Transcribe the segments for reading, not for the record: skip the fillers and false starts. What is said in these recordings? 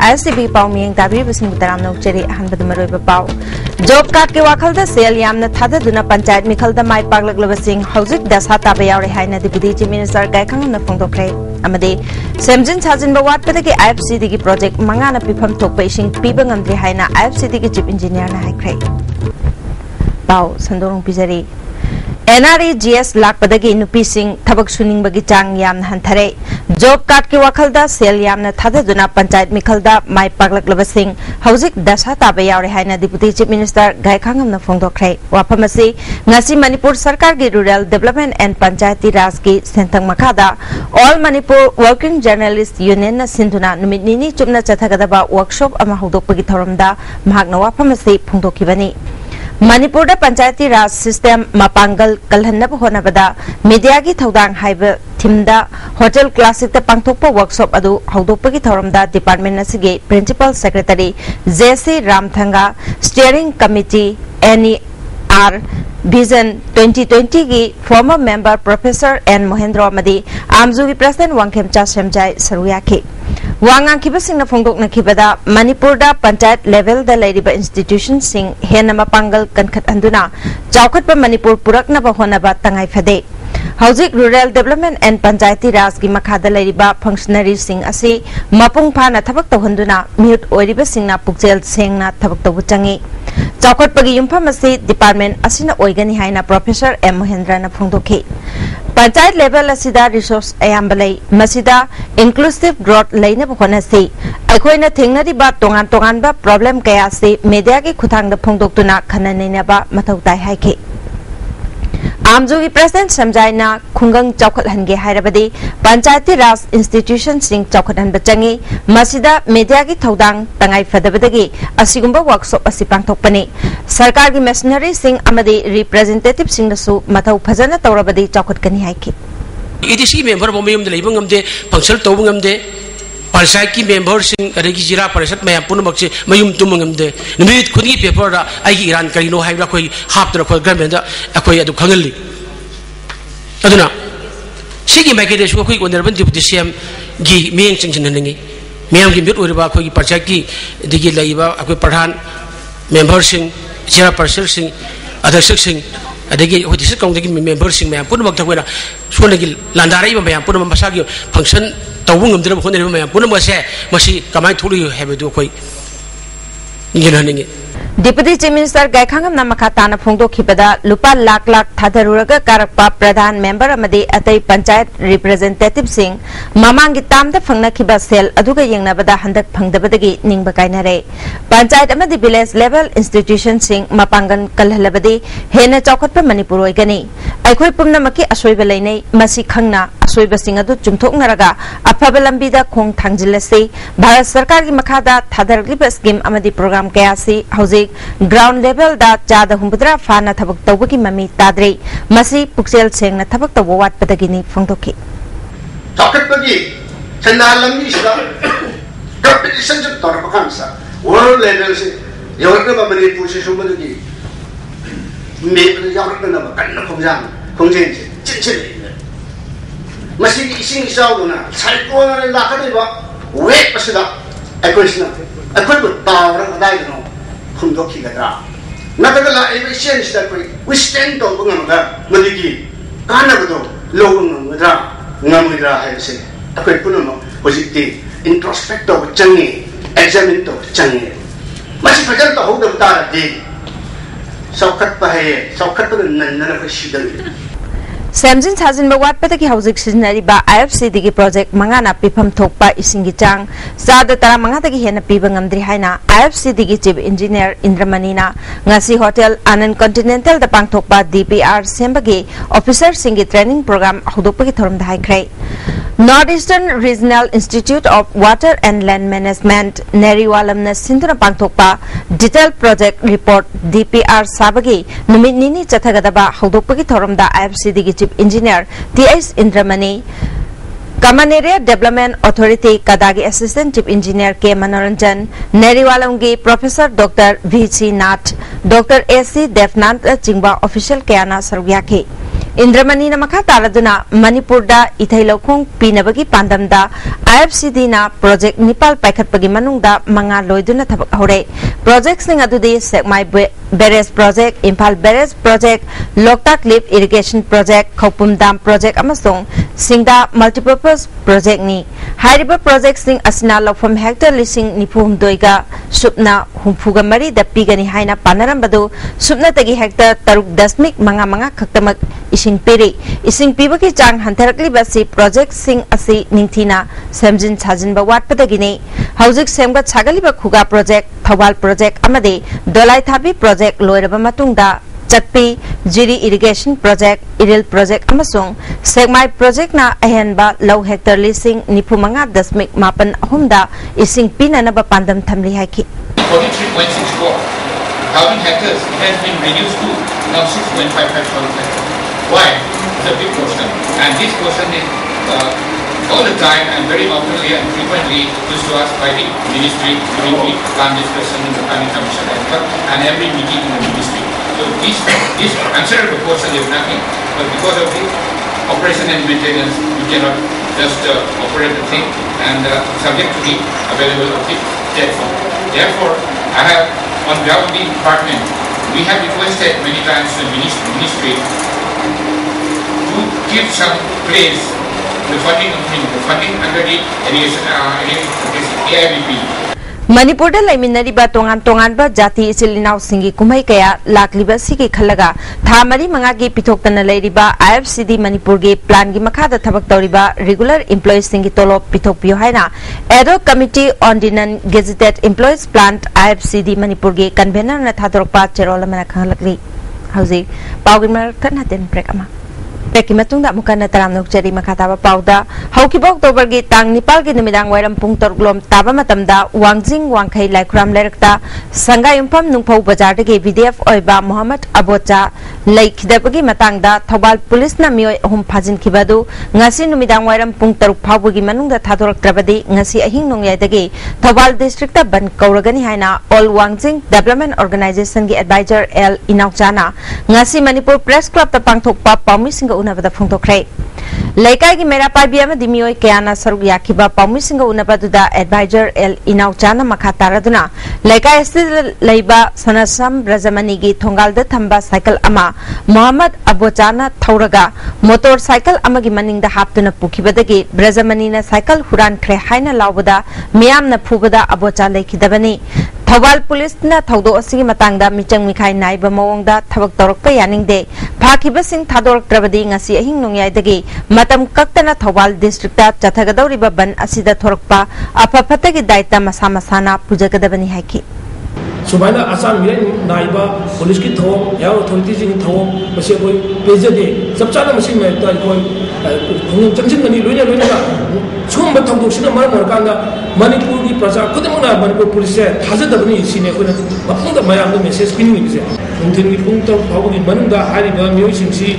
ISTV पाव मियंग ताबी busing तराम नौचरी अहनबद मरोइब पाव job card के वाखलदा cell यामना थाददुना panchayat मिखलदा माइ पागलगलबसिंग हौजिक दशा ताबा यावरे हाइना डिप्यूटी चीफ मिनिस्टर गायखांगम न फोंदोखरे अमदे सेमजिन साजिन बवाटपदगी IFCD की प्रोजेक्ट मंगाना पिफम थोकपा इसिंग पीबा ngamdri हाइना IFCD की चीफ इंजीनियर ना हाइख्रे पाव संदोरंग पिजरी NREGS लाकपदगी नुपी सिंह थबक सुनिंग बगी चांग यामना हंथरे जॉब कार्ड के वाखलदा सेल यामना थाददुना पंचायत मिखलदा माइ पागलगलबसिंग हौजिक दशा ताबा यावरे हाइना डिप्यूटी चीफ मिनिस्टर गायखांगम न फोंदोखरे वाफम असि ngasi मणिपुर सरकार की rural development and Panchayati Raj की सेंथंग मखादा all Manipur working journalist union न सिंधुना नुमित निनी चुमना चथगदबा वर्कशॉप अमा हौदोकपगी थौरमदा महाकना वाफम असि फोंदोखिबनी मणिपुर पंचायती राज सिस्टम मपांगल कलहनब होनबदा मीडिया की थौदांग हाइबे थीमदा होटल क्लासिक पांथोप वर्कशॉप अदु हौदोकपगी थौरमदा डिपार्टमेंट असिगे principal secretary J C Ramthanga steering committee NER vision 2020 की former member professor N Mahendra अमदी आमजू की प्रेसिडेंट वांगखेमचा सेमजाई सरुयाखी वांगाखिबसिंग फोंदोकनखिबदा मणिपुर पंचायत लेवल द लेरिबा इंस्टीट्यूशन सिंग हेन मपांगल कनखतहंदुना चौखटप मणिपुर पुरकनब होनबा तंगाई फदे हौजिक rural development and Panchayati Raj की मखादा लेरिबा फंक्शनरी सिंग असि मपुंग फाना थबक तौहंदुना म्यूट ओइरिबा सिंगना पुक्चेल सेंगना थबक तौबु चंगी चौखटपगी युमफम असि डिपार्टमेंट असिना ओइगनी हाइना प्रोफेसर एम महेंद्र न फोंदोखि पंचायत लेवल असिदा रिसोर्स अयाम्बलै मसिदा इंक्लूसिव ग्रोथ लेनब होनसि अखोइना थेंगनरिबा तोंगान तोंगानबा प्रॉब्लम कया से मीडिया की खुथांगदा फोंदोक्तुना खननैनबा मथौ ताइ हाइखे आमजू की प्रेसिडेंट समझाइना खुंगंग चौखटहनगे हाइरबदी पंचायती राज इंस्टीट्यूशन सिंग चौखटहनब चंगी मसिदा मीडिया की थौदांग तंगाई फदबदगी असिगुंबा वर्कशॉप असि पांथोकपनी सरकार की मशीनरी सिंग अमदी रिप्रेजेंटेटिव सिंगसु मथौ फजना तौरबदी चौखटकनी हाइखि EDC मेंबर बोमयम दे लेबंग नgamde फंक्शन तौबंग नgamde पंचायत की मेंबर सिंग अदगी जिला परिषद मयाम पुनमक्से मयुम तुमंग नgamde नुमित खुनी पेपर दा आइगी इरान करिनो हाइबा कोई हापदर को गवर्नमेंट दा अखोय अदु खंगली अदुना सिगी माइकेदेसु कोई ओनरबन डिप्टी सीएम गी मियंग चिंचिननंगी मियाम की म्यूट ओरिबा कोई पंचायत की दिगी लइबा अखोय प्रधान मेंबर सिंग जिला परिषद सिंग अध्यक्ष सिंग अदगी होदिस काउंटी की मेंबर सिंग मयाम पुनमक थकोना सोनगी लांदाराइबा मयाम पुनम मसागी फंक्शन तौबंग नgamdrब होनेबा मयाम पुनमसे मसी कमाय थोली हेबदु कोई इंगिनहनिंगे डिप्यूटी चीफ मिनिस्टर गायखांगम नमखाताना फोंदोखिबदा लुपा लाख लाख थादरुरगा कारकपा प्रधान मेंबर अमदी अतई पंचायत रिप्रेजेंटेटिव सिंह ममांगी तामदा फंगनखिबा सेल अदुगा यंगनबदा हंदक फंगदबदगी निंगबा कायनरे पंचायत अमदी विलेज लेवल इंस्टीट्यूशन सिंह मपांगन कलहलबदी हेना चौखटपा मणिपुर ओइगनी अखोय पुमनमकी असोइबा लैनै मसी खंगना असोइबा सिंह अदु चुमथोकनरगा अफबा लंबीदा खोंग थांजिलसे भारत सरकार की मखादा थादरलिबा स्कीम अमदी प्रोग्राम कयासी हौजिक ग्राउंड लेवल दा चादा हुंबुद्रा फाना थबक तौबगी ममी ताद्रे मसी पुक्सेल सेंगना थबक तौब वाटपदगिनी फोंदोखि चौखटपगी चंदालंगी सिदा कंपटीशन जब तौर पर खामसा वर्ल्ड लेवल से यवरकबा मणिपुर से सुमदगी मे यवरकना कन्न खोंजान खोंजेन से चिचिले मसी की इसिंग इसाउना साइक्लोन लाखदेबा वेट पसिदा एकोइसना अखोइबु तावरा अदाइनो खुंदोखिगद्रा नतगला एविशेंस दा कोई विस्टेंड तो बंगमगा मदिगी कानबदो लोगंगमद्रा ngamudra haise akhoi punama hojikti introspect to changi examine to changi masi fajar to hoda utara de saukat pa hai saukat pa nanna ko shidal सेमजिन साजिन बवाटपद की हौजिक सिजनरीबा IFCD की प्रोजेक्ट मंगाना पिफम थोकपा इसिंगी चांग साद तरा मंगादगी हेना पीबा ngamdri हाइना IFCD की चीफ इंजीनियर इंद्रमणिना ngasi hotel Anand continental द पांगथोकपा DPR सेंबगी ऑफिसर सिंगी ट्रेनिंग प्रोग्राम हौदोकपगी थोरमदा हाइख्रे North Eastern Regional Institute of Water and Land Management नेरीवालमना सिंधुना पांगथोकपा डिटेल प्रोजेक्ट रिपोर्ट DPR साबगी नुमित निनी चथगदबा हौदोकपगी थोरमदा IFCD की chief engineer TS Indramani Common Area Development Authority Kadagi Assistant Chief Engineer K. Manoranjan, Neriwalamgi Professor Dr. V.C. Nath, Dr. A.C. Devnant Chingba Official Kayana Sarvyaki. Indramani na makha taraduna Manipur da ithai lokong pinabagi pandam da IFCD na project Nipal paikhatpagi manung da manga loiduna thabak hore. Projects ning adudi Sekmai Barrage Project, Impal Barrage Project, Loktak Lift Irrigation Project, Khopum Dam Project amasung Singda Multipurpose Project ni. Hairiba projects ning asina lokfam hectare lising nipum doiga supna humfuga mari da pigani haina panaram badu supna tagi hectare taruk dasmik manga khaktamak ising piri. Ising pibaki jang hantarakli basi project sing asi ningtina semjin chajin ba wat padagini. Haujik semga chagali ba khuga project, Thawal project amade Dolai Thabi project loiraba matungda Chakpi Jiri Irrigation Project, Iril Project amasung Segmai Project na ahenba low hectare lising nipumanga dasmik mapan ahumda ising pinanaba pandam thamli haiki. 43.64,000 hectares has been reduced to now 6.55,000 hectares. Why? It's a big portion, and this portion is all the time and very oftenly and frequently used to us by the ministry during the plan discussion in the planning commission and every meeting in the ministry. So this considerable portion is nothing, but because of the operation and maintenance, we cannot just operate the thing and subject to the available of the debt fund. Therefore, I have on behalf of the department, we have requested many times to the ministry to give some place the funding under the AIBP. Manipur da laiminariba tongan jati isilinaw singi kumai kaya lakliba sigi khalaga thamari mangagi pithoktana leiriba IFCD Manipur gi plan gi makhada thabak toriba regular employees singi tolop pithokpio haina ad hoc committee on the non-gazetted employees plant IFCD Manipur gi convener na thadorpa cherola mana khalakri hauji pawgimar thana den prekama Peki matungda mukana taram nukjari makataba pauda haukibok tobargi tang Nipal gi numidang wairam pung torglom taba matamda wangjing wangkhai laikram lerakta sanga yumpam nungphau bazar dagi VDF oiba Muhammad Abocha laikhidabagi matangda Thobal police na mioi ahum phajin khibadu ngasi numidang wairam pung taruk phawbugi manungda thadorkrabadi ngasi ahing nongyai dagi Thobal district ta ban kauragani haina all wangjing development organization gi advisor L Inaukjana ngasi Manipur press club ta pangthokpa pami singa unabada phungtokre laikai gi mera pabi ama dimioi kayana saruk yakiba pami singa unabaduda advisor L Inaukjana makha taraduna laikai stil leiba sanasam Rajamani gi thongalda thamba cycle ama Muhammad Abochana thauraga motorcycle amagi maningda haptuna pukhibadagi Rajamani na cycle huran khre haina lawbada miyam na phubada Abocha laikhidabani Thawal police na thawdo asigi matangda michang mikhai naiba mawongda thabak torokpa yaningde phakiba sing thadorok trabadi ngasi ahing nongyai dagi matam kaktana Thawal district ta chathagadawriba ban asida thorokpa apaphatagi daita masa masana pujagadabani haiki सुबाइना आसाम मिराइन नाइबा police की थोम या authority जी की थोम मसे कोई पेजे दे सब चाला मसे में तो कोई भंग जंजन गनी लोइना लोइना छुम बथम दोसिना मर मरकांदा मणिपुर की प्रजा खुदमना मणिपुर पुलिस से थाजदबनी सिने कोना मफंग द मयाम द मेसेज पिनिंग बिसे उनथिन की पुंग तो फावगी मनंदा हारिबा मियोइ सिंसी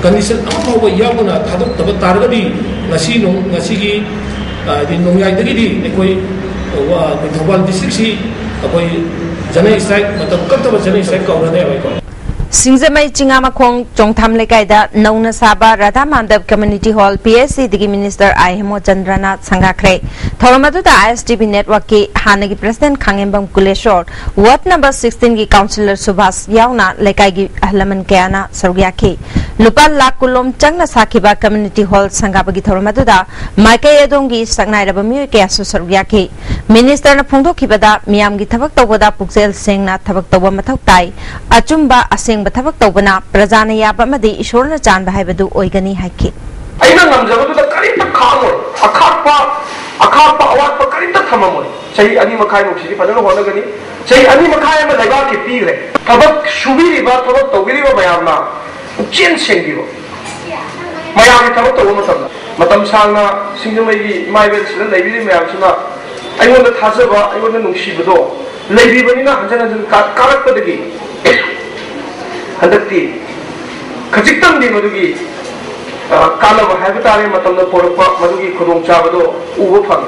कंडीशन अम फाव यावना थादक तब तारगदी ngasi की दिन नोंयाइ दगी कोई थौबाल डिस्ट्रिक्ट सी कोई जनई स्ट्राइक मतलब कब जनई स्ट्राइक कौरने भाई Singzamai Chingamakong Chongtham Lekaida Nauna Saba Radha Mandap Community Hall PSC Digi Minister Ihemo Chandranath Sangakre Thoramadu the ISTV network ki Hanagi President Khangembam Kuleshor Ward number 16 ki Councillor Subhas Yauna Lekai gi Ahlaman Kayana Sargyaki Lupal Lakulom Changna Sakiba Community Hall Sangabagi Thoramadu da Maike Yadongi Sangnai Rabami Kayasu Sargyaki Minister na Pungdo Kibada Miam gi Thabak Tawada Puksel Singh na Thabak Tawa Mathau Tai Achumba Asing Batavak Tobana, Prazana Yabamadi, Ishorna Chan Bahabadu, Oigani Haki. I know the Karita Kamo, a carpa, what for Karita Kamamo, say Animakai of City, Padano, say Animakai Lagaki Pire, Tabak Shubiri Bato, Togiri Mayama, Chin Singiro, Mayami Tamoto, Matam Sana, Singamay, my vets, Lady Mayamsuna. I want the Tazava, I want the Nushibado, Lady Vanina, and Karakadagi. Hadati Kajitam di Madugi कानब है तारे पोरप मधुगी खुदों चाबदो उब फंग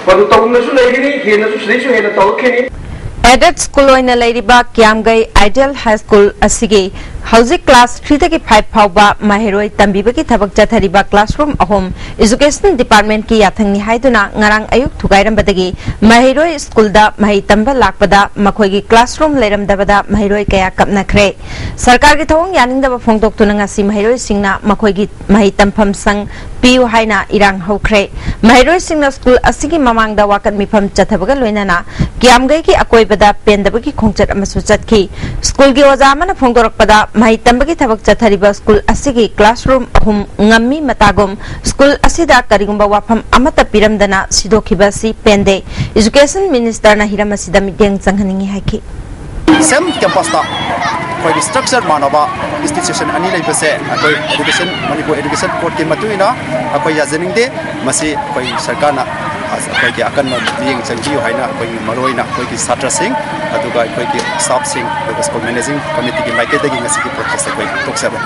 मधु तौनसु लेगिनी हेनसु श्रीसु हेन तौखेनी aided school ओइना लेरिबा क्यामगई आइडियल हाई स्कूल असिगे हौजिक क्लास 3 तक 5 फाउबा माहिरोय तंबीबगी थबक चथरिबा क्लासरूम अहोम एजुकेशन डिपार्टमेंट की याथंगनी हाइदुना ngarang ayuk thugairambadagi mahiroy school da mahi tamba lakpada makhoigi classroom leiramdabada mahiroy kaya kapnakhre sarkar gi thong yaningdaba phongdoktuna ngasi mahiroy singna makhoigi mahi tampham sang piu haina irang hokre mahiroy singna school asigi mamangda wakat mifam chathabaga loinana kiamgai ki akoibada pendabagi khongchat amasu chatki school gi oja mana phongdorakpada mahi tambagi thabak chathariba school asigi classroom ahum ngammi matagum school asida karigumba wafam amata piramdana sidokhiba si pende education minister na hiramasida midyang changhaningi haiki sem campus ta koi structure manaba institution ani lai base koi education manipur education court ke matuina koi yazening de masi koi sarkar na koi ke akan miyeng changji haina koi maroina koi ki satra sing aduga koi ki staff sing aduga school managing committee ki maike de ngasi ki protest koi toksaba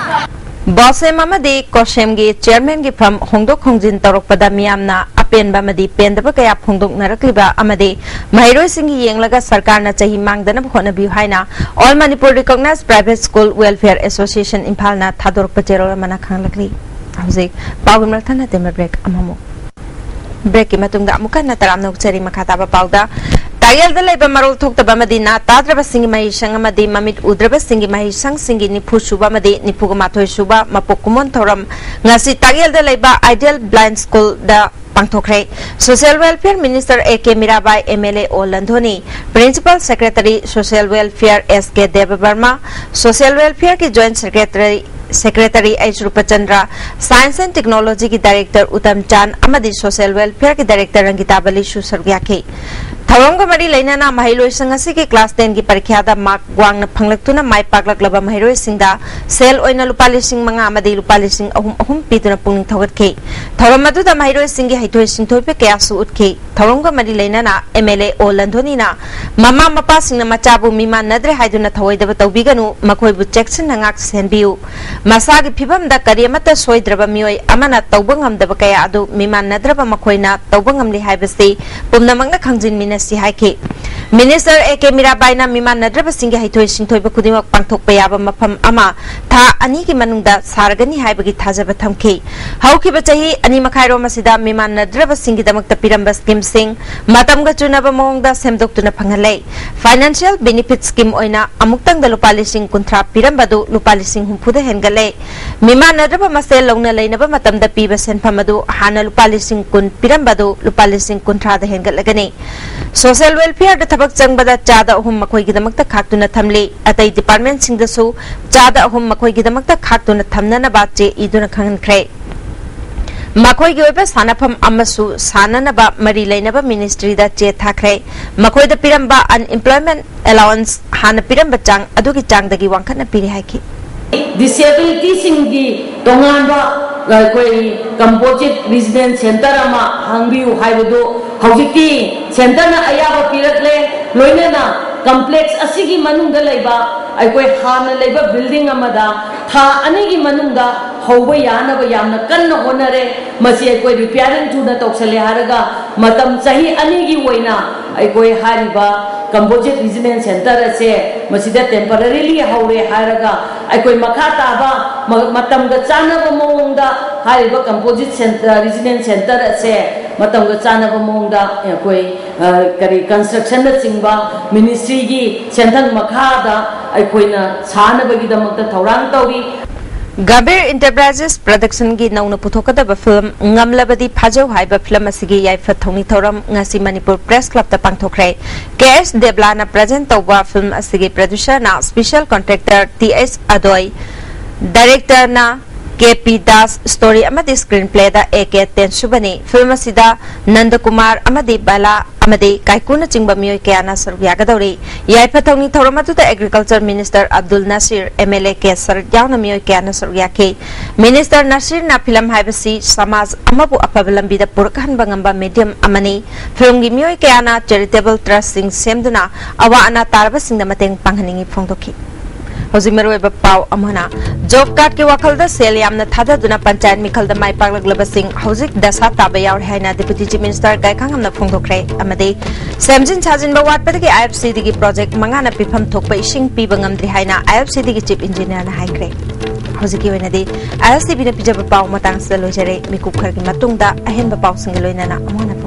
Bosem amadi Koshem gi chairman gi from Hongdok Hongjin Torokpada miyamna apen bamadi pendaba kaya phongdok narakliba amadi Mahiroi Singhi yenglaga sarkar na chahi mangdana bhona bi haina All Manipur Recognized Private School Welfare Association Imphal na thador pachero mana khanglakli hauzik pawim rathana tema break amamo break ki matungda amuka na taram nok chari makhata ba pawda Tayal da laiba marol thokta bamadi na tadraba singi mahi sang amadi mamit udraba singi mahi sang singi nipu shuba amadi nipu mathoi shuba mapokumon thoram ngasi tayal da laiba Ideal Blind School da pangthokre Social Welfare Minister A.K. Mirabai MLA O Landhoni Principal Secretary Social Welfare S.K. Devabarma Social Welfare ki Joint Secretary H. Rupachandra Science and Technology ki Director Uttam Chan amadi Social Welfare ki Director Rangita Bali Susargyake Tharonga mari lainana mahiloi sangasi ki class 10 ki parikha da mark wangna phanglaktuna mai paklaklaba mahiloi singda sel oina lupali sing manga amadi lupali sing ahum pituna pungning thogatke thoram madu da mahiloi singi haithoi singthoi pe kya su utke tharonga mari lainana MLA O Landhoni na mama mapa singna machabu mima nadre haiduna thawai da tawbiganu makhoi bu jackson ngak senbiu masa gi phibam da kariyamata soidraba mioi amana tawbangam da kaya adu mima nadraba makhoina tawbangam li haibasi pumnamangna khangjin mina si haike Minister A.K. Mirabai na mima nadraba singi haithoi singthoi ba kudimak pangthok pa yaba mafam ama tha ani ki manungda sargani haibagi thajaba thamke hauki ba chahi ani makhairo masida mima nadraba singi damakta piramba scheme sing matam ga chunaba mongda semdoktuna phangalai financial benefit scheme oina amuktang da lupali sing kunthra piramba du lupali sing humpu da hengale mima nadraba masel longna leinaba matam da piba senphamadu hana lupali sing kun piramba du lupali sing kunthra da hengalagani Social Welfare da thabak changbada chada ahum makhoi gidamakta khaktuna thamle atai department sing da su chada ahum makhoi gidamakta khaktuna thamna na ba che iduna khankhre makhoi gi oiba sanafam amasu sanana ba mari leinaba ministry da che thakre makhoi da piramba unemployment allowance hana piramba chang adugi chang dagi wangkhana piri haiki disability singi tonganba koi composite residence center ama hangbiu haibudu hawjiki center na ayaba piratle loinena complex asigi manungda leiba aikoi hana leiba building amada tha anigi manungda hauba yana ba yamna kanna honare masi aikoi repairing thuna toksale haraga matam chahi anigi oina aikoi hariba composite residence center ase masida temporarily haure haraga aikoi makha taba matam ga chana ba mongda hariba composite center residence center ase matam ga chana ba mongda aikoi kari construction na chingba ministry gi center makha da aikoi na chana ba gi damakta thorang tauri Gabir Enterprises Production gi nauna puthokadaba film ngamlabadi phajau haiba film asigi yaifa thongni thoram ngasi Manipur Press Club ta pangthokre KS Deblana present tawba film asigi producer na special contractor TS Adoi director na KP Das story amadi screenplay da AK Tensubani film asida Nandakumar amadi Bala amadi Kaikuna chingba mioi kayana saryagadori yaifa thongni thoramatu da Agriculture Minister Abdul Nasir MLA ke saryauna mioi kayana saryake Minister Nasir na film haibasi samaj amabu apabalambi da purkhan bangamba medium amani film gi mioi kayana charitable trust sing semduna awa ana tarba sing da mateng panghaningi phongdoki Hoji Maroiba Pau Amana Job Card ki wakal da sel yamna thada duna panchayat mikhal da mai paklaglaba sing hojik dasa taba yaur haina Deputy Chief Minister Gaikang amna phongdokre amade Samjin chajin ba wat padagi IFCD ki project mangana pifam thokpa ising piba ngamdri haina IFCD ki Chief Engineer na haikre Hojiki wenadi ISTV na pijaba pau matang sa lojare mikup khargi matungda ahen ba pau singa loina na amona